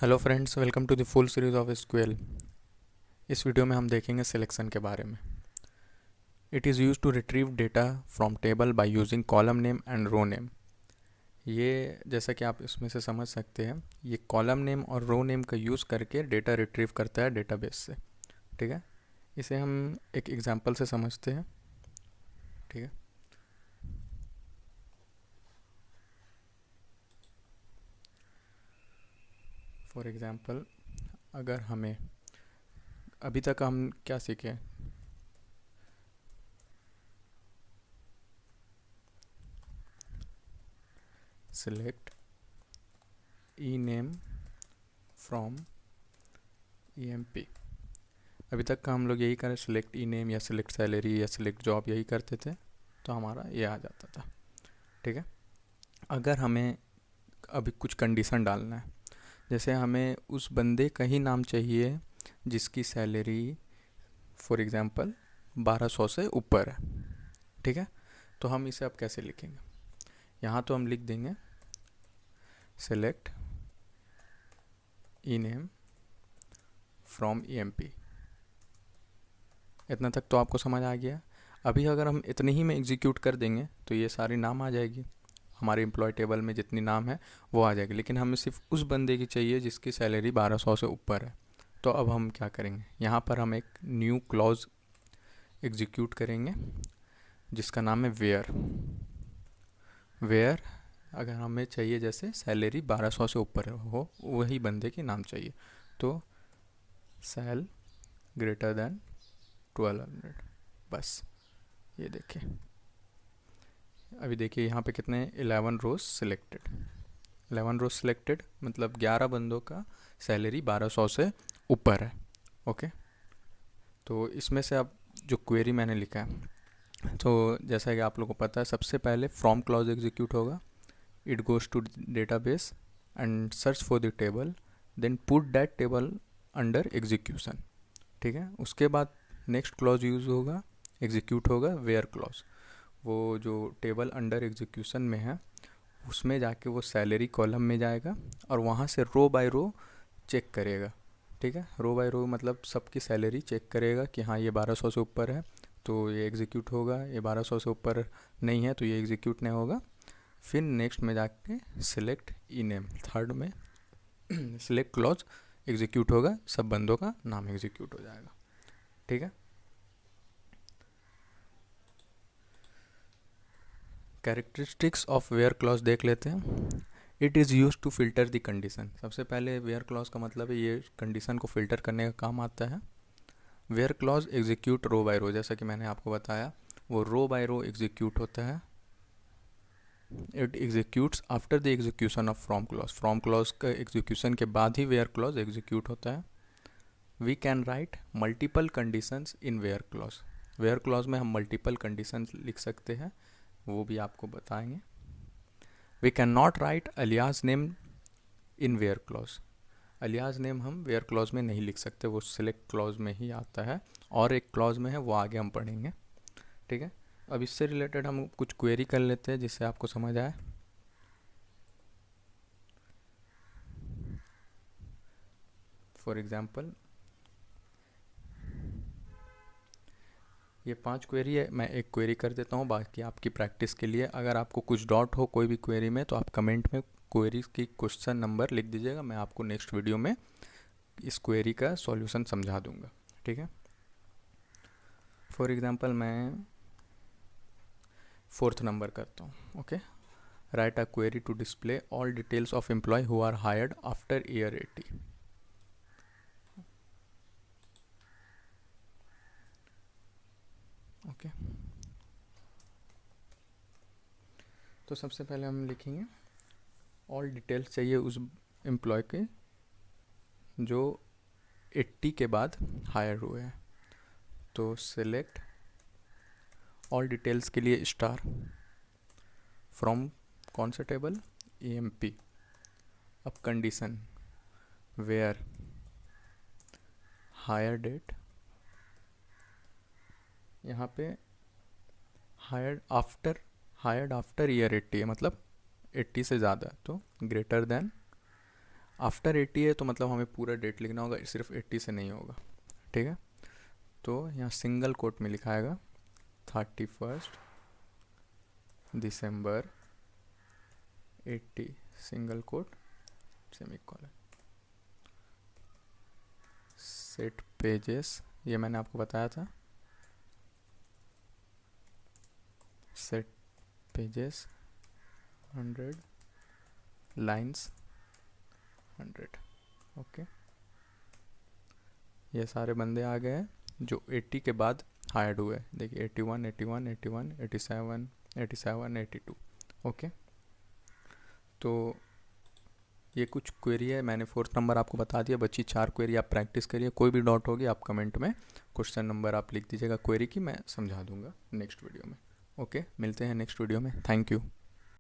Hello friends, welcome to the full series of SQL. इस video में हम देखेंगे सिलेक्शन के बारे में। It is use to retrieve data from table by using column name and row name. ये जैसा कि आप इसमें से समझ सकते हैं, ये कॉलम नेम और रो नेम का यूज़ करके डेटा रिट्रीव करता है डेटाबेस से। ठीक है, इसे हम एक एग्जांपल से समझते हैं। ठीक है, फॉर एग्जांपल अगर हमें अभी तक हम क्या सीखे, select E name from EMP। अभी तक का हम लोग यही करें, सिलेक्ट ई नेम या सिलेक्ट सैलरी या सिलेक्ट जॉब, यही करते थे तो हमारा ये आ जाता था। ठीक है, अगर हमें अभी कुछ कंडीशन डालना है, जैसे हमें उस बंदे का ही नाम चाहिए जिसकी सैलरी फॉर एग्ज़ाम्पल 1200 से ऊपर है। ठीक है, तो हम इसे अब कैसे लिखेंगे? यहाँ तो हम लिख देंगे select E name from EMP। इतना तक तो आपको समझ आ गया। अभी अगर हम इतने ही में एग्जीक्यूट कर देंगे तो ये सारी नाम आ जाएगी, हमारे एम्प्लॉय टेबल में जितनी नाम है वो आ जाएगी, लेकिन हमें सिर्फ उस बंदे की चाहिए जिसकी सैलरी 1200 से ऊपर है। तो अब हम क्या करेंगे, यहाँ पर हम एक न्यू क्लॉज एग्जीक्यूट करेंगे जिसका नाम है वेयर अगर हमें चाहिए जैसे सैलरी 1200 से ऊपर हो, वही बंदे के नाम चाहिए, तो सैल ग्रेटर देन 1200। बस ये देखिए, अभी देखिए यहाँ पे कितने 11 रोज सिलेक्टेड। 11 रोज सिलेक्टेड मतलब 11 बंदों का सैलरी 1200 से ऊपर है। ओके, तो इसमें से अब जो क्वेरी मैंने लिखा है, तो जैसा कि आप लोगों को पता है, सबसे पहले फ्रॉम क्लॉज एग्जीक्यूट होगा। It goes to database and search for the table, then put that table under execution. ठीक है, उसके बाद नेक्स्ट क्लॉज यूज़ होगा, एग्जीक्यूट होगा वेयर क्लॉज। वो जो टेबल अंडर एग्जीक्यूशन में है उसमें जाके वो सैलरी कॉलम में जाएगा और वहाँ से रो बाय रो चेक करेगा। ठीक है, रो बाय रो मतलब सबकी सैलरी चेक करेगा कि हाँ ये 1200 से ऊपर है तो ये एग्जीक्यूट होगा, ये 1200 से ऊपर नहीं है तो ये एग्जीक्यूट नहीं होगा। फिर नेक्स्ट में जाके सिलेक्ट ई नेम, थर्ड में सिलेक्ट क्लॉज एग्जीक्यूट होगा, सब बंदों का नाम एग्जीक्यूट हो जाएगा। ठीक है, कैरेक्टरिस्टिक्स ऑफ वेयर क्लॉज देख लेते हैं। It is use to filter the condition. सबसे पहले वेयर क्लॉज का मतलब है ये कंडीशन को फिल्टर करने का काम आता है। Where clause execute row by row, जैसा कि मैंने आपको बताया वो रो बाय रो एग्जीक्यूट होता है। It executes after the execution of from clause. From clause का एग्जीक्यूशन के बाद ही वेयर क्लॉज एग्जीक्यूट होता है। We can write multiple conditions in where clause. Where clause में हम मल्टीपल कंडीशंस लिख सकते हैं, वो भी आपको बताएंगे। We can not write alias name in where clause. Alias name हम वेयर क्लॉज में नहीं लिख सकते, वो सिलेक्ट क्लॉज में ही आता है और एक क्लॉज में है, वो आगे हम पढ़ेंगे। ठीक है, अब इससे रिलेटेड हम कुछ क्वेरी कर लेते हैं जिससे आपको समझ आए। फॉर एग्जाम्पल ये 5 क्वेरी है, मैं एक क्वेरी कर देता हूँ, बाकी आपकी प्रैक्टिस के लिए। अगर आपको कुछ डाउट हो कोई भी क्वेरी में तो आप कमेंट में क्वेरीज की क्वेश्चन नंबर लिख दीजिएगा, मैं आपको नेक्स्ट वीडियो में इस क्वेरी का सॉल्यूशन समझा दूंगा। ठीक है, फॉर एग्जांपल मैं 4th नंबर करता हूँ। Okay, write a query to display all details of employ who are hired after year 80। Okay, तो सबसे पहले हम लिखेंगे ऑल डिटेल्स चाहिए उस एम्प्लॉय के जो 80 के बाद हायर हुए हैं, तो सिलेक्ट ऑल डिटेल्स के लिए स्टार फ्रॉम कौन सा टेबल, EMP। अब कंडीशन वेयर हायर डेट, यहाँ पे हायर्ड आफ्टर ईयर 80 है, मतलब 80 से ज़्यादा, तो ग्रेटर देन आफ्टर 80 है तो मतलब हमें पूरा डेट लिखना होगा, सिर्फ 80 से नहीं होगा, ठीक है। तो यहाँ सिंगल कोट में लिखाएगा 31 दिसंबर 80 single quote semicolon. Set pages, ये मैंने आपको बताया था, सेट पेजेस 100 लाइन्स 100। ओके, ये सारे बंदे आ गए जो 80 के बाद हायर्ड हुए। देखिए 81 81 81 87 87 82। ओके, तो ये कुछ क्वेरी है, मैंने 4th नंबर आपको बता दिया। बच्ची 4 क्वेरी आप प्रैक्टिस करिए, कोई भी डाउट होगी आप कमेंट में क्वेश्चन नंबर आप लिख दीजिएगा क्वेरी की, मैं समझा दूंगा नेक्स्ट वीडियो में। ओके, मिलते हैं नेक्स्ट वीडियो में। Thank you.